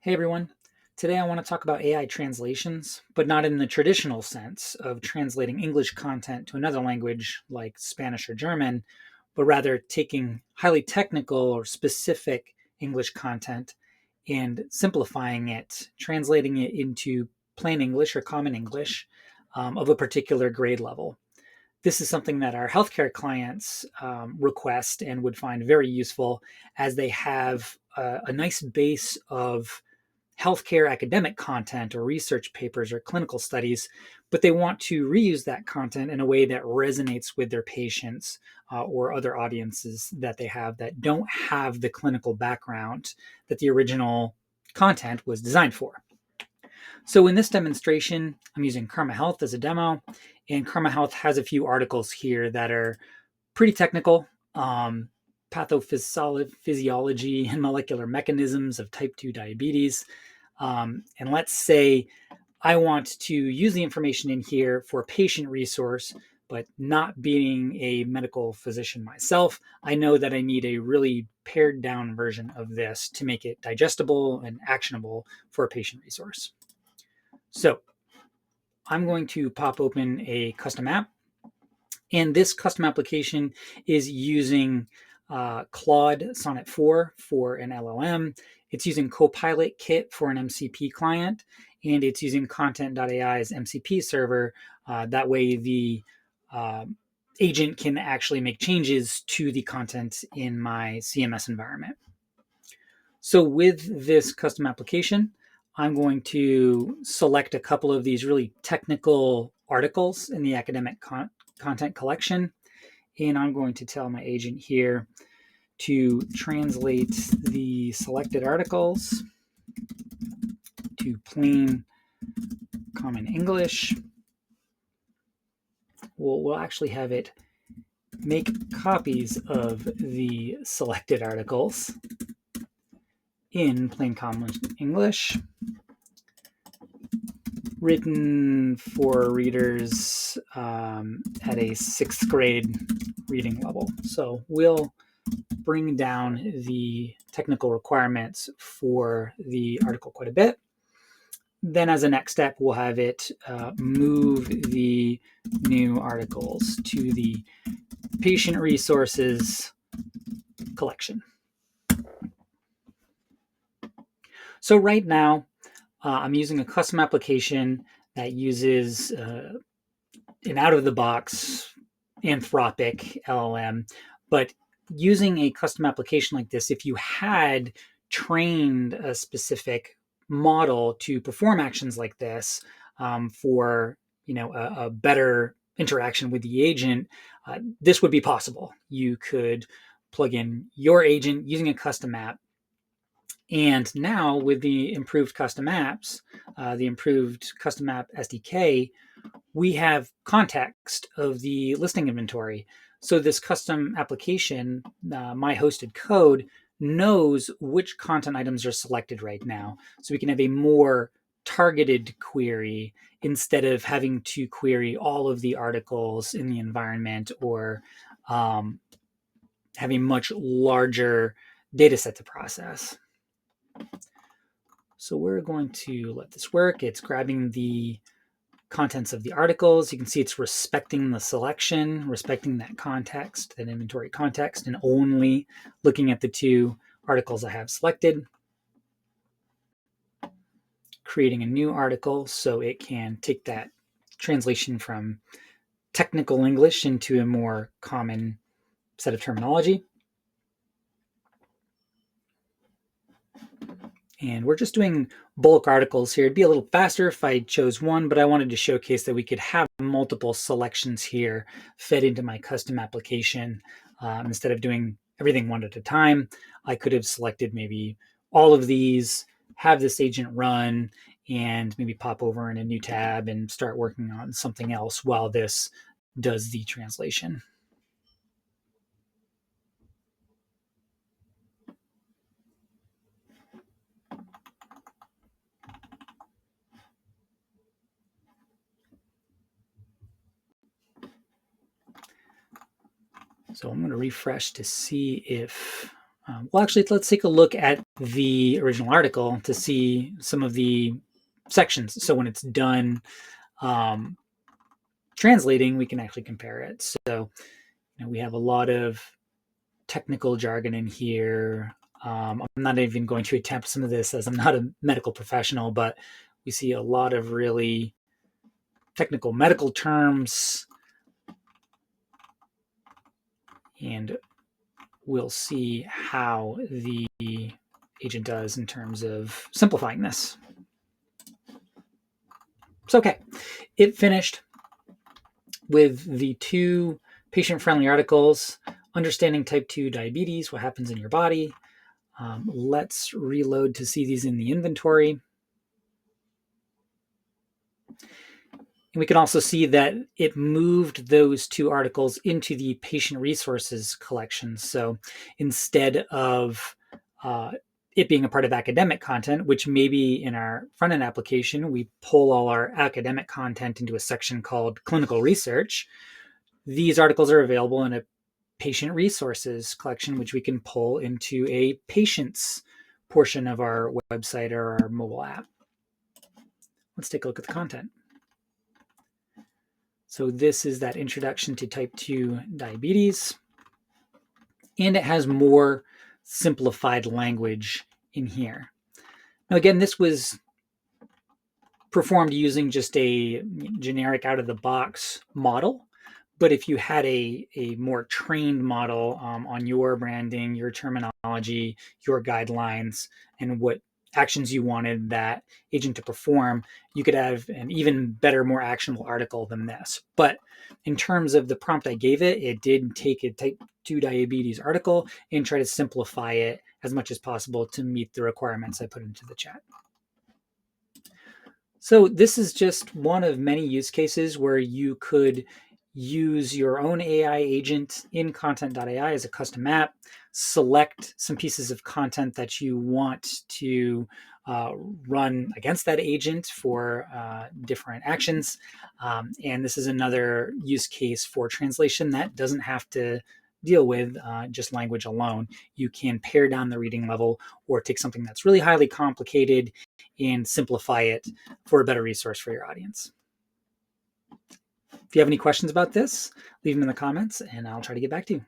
Hey everyone. Today I want to talk about AI translations, but not in the traditional sense of translating English content to another language like Spanish or German, but rather taking highly technical or specific English content and simplifying it, translating it into plain English or common English of a particular grade level. This is something that our healthcare clients request and would find very useful as they have a nice base of healthcare academic content or research papers or clinical studies, but they want to reuse that content in a way that resonates with their patients or other audiences that they have that don't have the clinical background that the original content was designed for. So in this demonstration, I'm using Karma Health as a demo, and Karma Health has a few articles here that are pretty technical. Pathophysiology and molecular mechanisms of type 2 diabetes. And let's say I want to use the information in here for a patient resource, but not being a medical physician myself, I know that I need a really pared down version of this to make it digestible and actionable for a patient resource. So I'm going to pop open a custom app. And this custom application is using Claude Sonnet 4 for an LLM. It's using Copilot Kit for an MCP client, and it's using Kontent.ai's MCP server. That way the agent can actually make changes to the content in my CMS environment. So with this custom application, I'm going to select a couple of these really technical articles in the academic content collection. And I'm going to tell my agent here to translate the selected articles to plain common English. We'll actually have it make copies of the selected articles in plain common English, written for readers at a 6th grade reading level. So we'll bring down the technical requirements for the article quite a bit. Then as a next step, we'll have it move the new articles to the patient resources collection. So right now, I'm using a custom application that uses an out-of-the-box Anthropic LLM, but using a custom application like this, if you had trained a specific model to perform actions like this for a better interaction with the agent, this would be possible. You could plug in your agent using a custom app. And now with the improved custom apps, the improved custom app SDK, we have context of the listing inventory. So this custom application, my hosted code, knows which content items are selected right now. So we can have a more targeted query instead of having to query all of the articles in the environment or having much larger data set to process. So we're going to let this work. It's grabbing the contents of the articles. You can see it's respecting the selection, respecting that context, that inventory context, and only looking at the 2 articles I have selected. Creating a new article so it can take that translation from technical English into a more common set of terminology. And we're just doing bulk articles here. It'd be a little faster if I chose one, but I wanted to showcase that we could have multiple selections here fed into my custom application. Instead of doing everything one at a time, I could have selected maybe all of these, have this agent run, and maybe pop over in a new tab and start working on something else while this does the translation. So I'm going to refresh to see if, well, actually, let's take a look at the original article to see some of the sections. So when it's done translating, we can actually compare it. So we have a lot of technical jargon in here. I'm not even going to attempt some of this as I'm not a medical professional, but we see a lot of really technical medical terms, and we'll see how the agent does in terms of simplifying this. So, okay, it finished with the 2 patient-friendly articles, Understanding Type 2 Diabetes, What Happens in Your Body. Let's reload to see these in the inventory. And we can also see that it moved those 2 articles into the patient resources collection. So instead of it being a part of academic content, which maybe in our front-end application, we pull all our academic content into a section called clinical research, these articles are available in a patient resources collection, which we can pull into a patient's portion of our website or our mobile app. Let's take a look at the content. So this is that introduction to type 2 diabetes, and it has more simplified language in here. Now, again, this was performed using just a generic out-of-the-box model, but if you had a more trained model on your branding, your terminology, your guidelines, and what actions you wanted that agent to perform, you could have an even better, more actionable article than this. But in terms of the prompt I gave it, it did take a type 2 diabetes article and try to simplify it as much as possible to meet the requirements I put into the chat. So this is just one of many use cases where you could use your own AI agent in Kontent.ai as a custom app, select some pieces of content that you want to run against that agent for different actions. And this is another use case for translation that doesn't have to deal with just language alone. You can pare down the reading level or take something that's really highly complicated and simplify it for a better resource for your audience. If you have any questions about this, leave them in the comments and I'll try to get back to you.